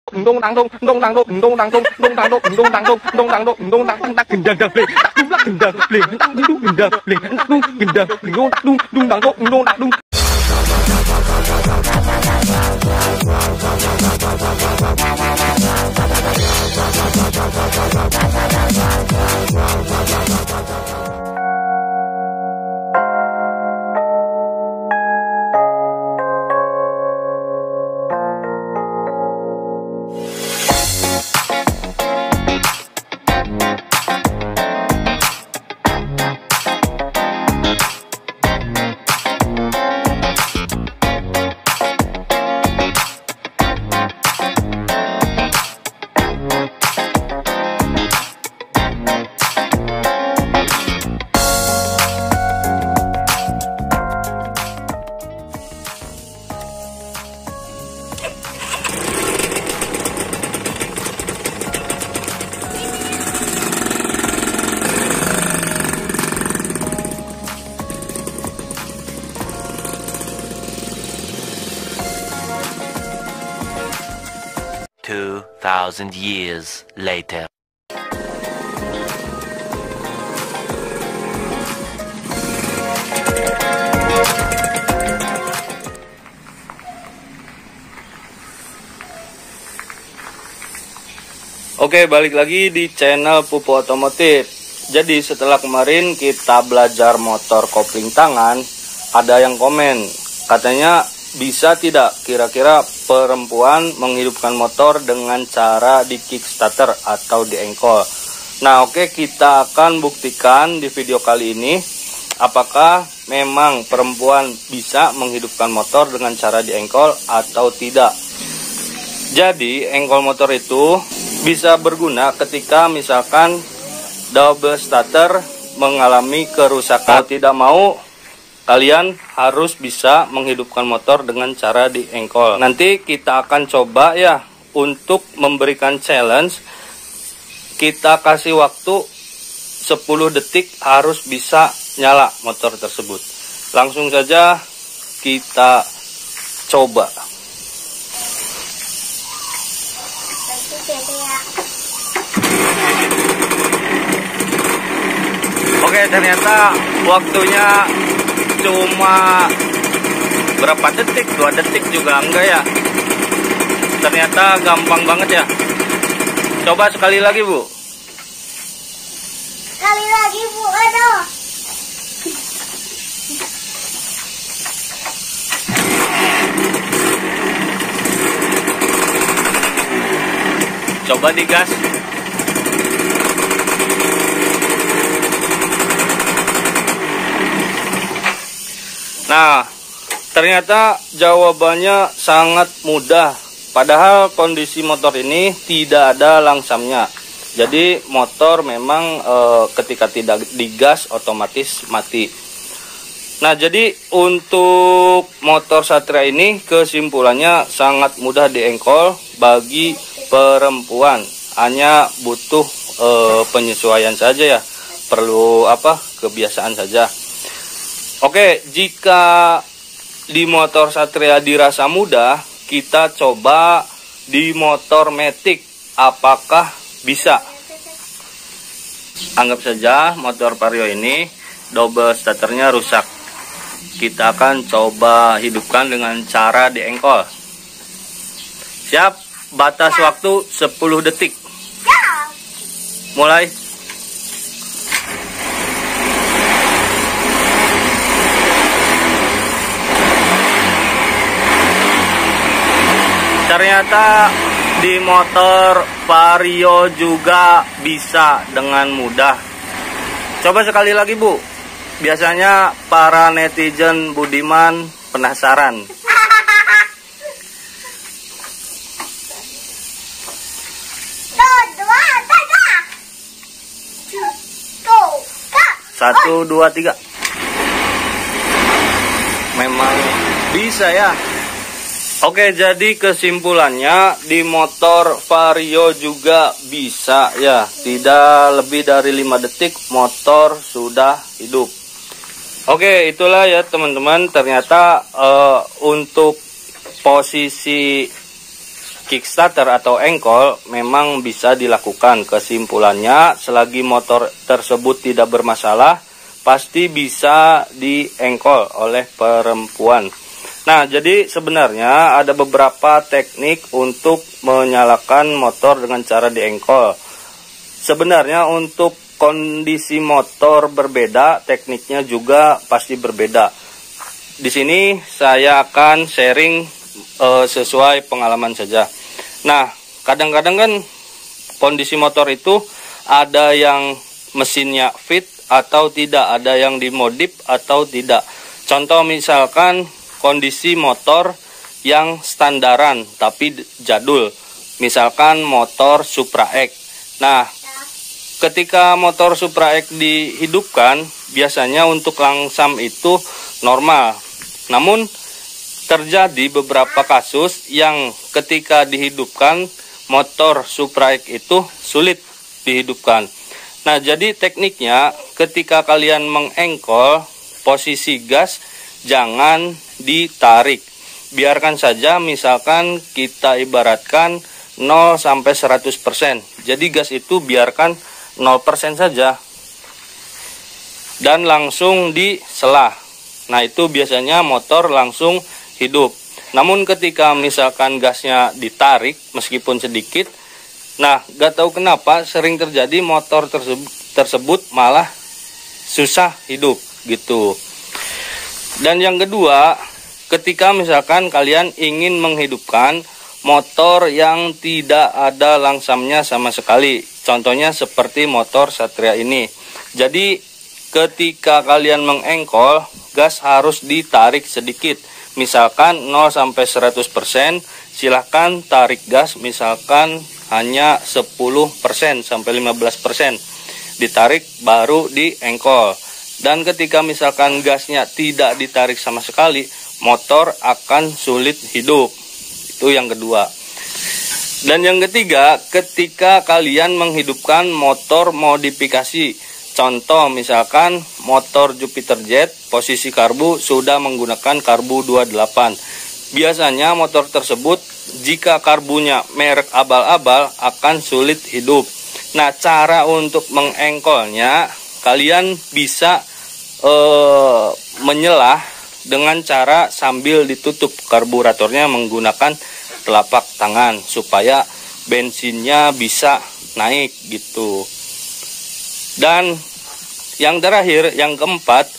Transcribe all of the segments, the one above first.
Dong dang dong dong dang dong dong dang dong dong dang dong dong dang dong dong dang dong dong dang dang gendang dang bling tak dung gendang bling tak dung gendang bling tak dung gendang bling dong tak dung dang dong tak dung. Thousand years later. Oke, balik lagi di channel Pupu Otomotif. Jadi setelah kemarin kita belajar motor kopling tangan, ada yang komen katanya bisa tidak kira-kira perempuan menghidupkan motor dengan cara di kickstarter atau di engkol. Nah oke, kita akan buktikan di video kali ini apakah memang perempuan bisa menghidupkan motor dengan cara di engkol atau tidak. Jadi engkol motor itu bisa berguna ketika misalkan double starter mengalami kerusakan. Mau tidak mau kalian harus bisa menghidupkan motor dengan cara di engkol. Nanti kita akan coba ya untuk memberikan challenge. Kita kasih waktu 10 detik harus bisa nyala motor tersebut. Langsung saja kita coba. Oke, ternyata waktunya cuma berapa detik, 2 detik juga enggak ya. Ternyata gampang banget ya. Coba sekali lagi Bu. Sekali lagi Bu, aduh. Coba digas. Nah, ternyata jawabannya sangat mudah. Padahal kondisi motor ini tidak ada langsamnya. Jadi motor memang ketika tidak digas otomatis mati. Nah, jadi untuk motor Satria ini kesimpulannya sangat mudah diengkol bagi perempuan. Hanya butuh penyesuaian saja ya. Perlu kebiasaan saja. Oke, jika di motor Satria dirasa mudah, kita coba di motor Matic. Apakah bisa? Anggap saja motor Vario ini double starternya rusak. Kita akan coba hidupkan dengan cara diengkol. Siap? Batas waktu 10 detik. Mulai. Ternyata di motor Vario juga bisa dengan mudah. Coba sekali lagi Bu. Biasanya para netizen budiman penasaran. Satu, dua, tiga. Memang bisa ya. Oke, jadi kesimpulannya di motor Vario juga bisa ya. Tidak lebih dari 5 detik motor sudah hidup. Oke, itulah ya teman-teman. Ternyata untuk posisi kickstarter atau engkol memang bisa dilakukan. Kesimpulannya, selagi motor tersebut tidak bermasalah, pasti bisa diengkol oleh perempuan. Nah, jadi sebenarnya ada beberapa teknik untuk menyalakan motor dengan cara diengkol. Sebenarnya untuk kondisi motor berbeda, tekniknya juga pasti berbeda. Di sini saya akan sharing sesuai pengalaman saja. Nah, kadang-kadang kan kondisi motor itu ada yang mesinnya fit atau tidak, ada yang dimodif atau tidak. Contoh misalkan kondisi motor yang standaran tapi jadul, misalkan motor Supra X. Nah, ketika motor Supra X dihidupkan, biasanya untuk langsam itu normal. Namun terjadi beberapa kasus yang ketika dihidupkan motor Supra X itu sulit dihidupkan. Nah, jadi tekniknya ketika kalian mengengkol, posisi gas jangan ditarik. Biarkan saja, misalkan kita ibaratkan 0 sampai 100%. Jadi gas itu biarkan 0% saja. Dan langsung disela. Nah, itu biasanya motor langsung hidup. Namun ketika misalkan gasnya ditarik meskipun sedikit, nah gak tahu kenapa sering terjadi motor tersebut malah susah hidup gitu. Dan yang kedua, ketika misalkan kalian ingin menghidupkan motor yang tidak ada langsamnya sama sekali, contohnya seperti motor Satria ini. Jadi ketika kalian mengengkol, gas harus ditarik sedikit. Misalkan 0 sampai 100%, silahkan tarik gas misalkan hanya 10% sampai 15%. Ditarik baru diengkol. Dan ketika misalkan gasnya tidak ditarik sama sekali, motor akan sulit hidup. Itu yang kedua. Dan yang ketiga, ketika kalian menghidupkan motor modifikasi, contoh misalkan motor Jupiter Jet, posisi karbu sudah menggunakan karbu 28. Biasanya motor tersebut jika karbunya merek abal-abal akan sulit hidup. Nah, cara untuk mengengkolnya, kalian bisa menyelah dengan cara sambil ditutup karburatornya menggunakan telapak tangan supaya bensinnya bisa naik gitu. Dan yang terakhir, yang keempat,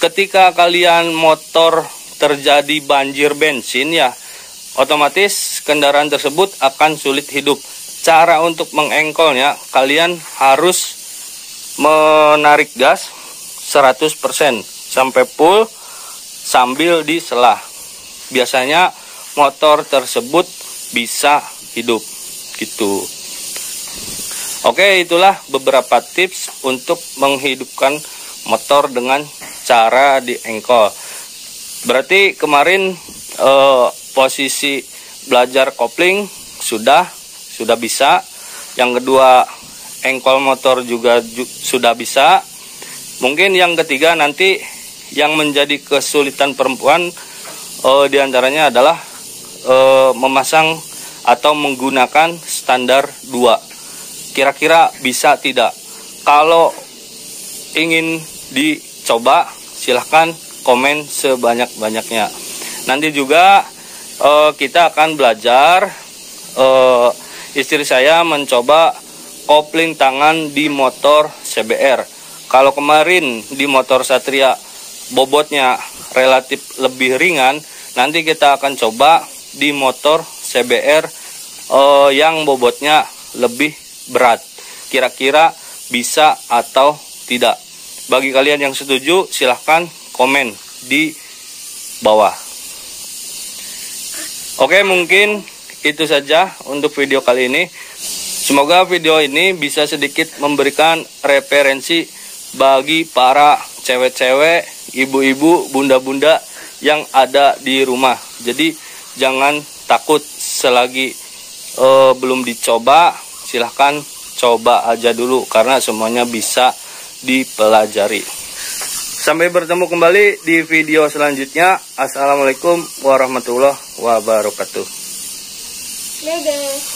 ketika kalian motor terjadi banjir bensin ya, otomatis kendaraan tersebut akan sulit hidup. Cara untuk mengengkolnya, kalian harus menarik gas 100% sampai full sambil disela. Biasanya motor tersebut bisa hidup gitu. Oke, itulah beberapa tips untuk menghidupkan motor dengan cara diengkol. Berarti kemarin posisi belajar kopling sudah bisa. Yang kedua, engkol motor juga sudah bisa. Mungkin yang ketiga nanti yang menjadi kesulitan perempuan diantaranya adalah memasang atau menggunakan standar 2. Kira-kira bisa tidak? Kalau ingin dicoba, silahkan komen sebanyak-banyaknya. Nanti juga kita akan belajar, istri saya mencoba kopling tangan di motor CBR. Kalau kemarin di motor Satria bobotnya relatif lebih ringan, nanti kita akan coba di motor CBR yang bobotnya lebih berat. Kira-kira bisa atau tidak? Bagi kalian yang setuju, silahkan komen di bawah. Oke, mungkin itu saja untuk video kali ini. Semoga video ini bisa sedikit memberikan referensi bagi para cewek-cewek, ibu-ibu, bunda-bunda yang ada di rumah. Jadi jangan takut selagi belum dicoba, silahkan coba aja dulu karena semuanya bisa dipelajari. Sampai bertemu kembali di video selanjutnya. Assalamualaikum warahmatullahi wabarakatuh. Dede.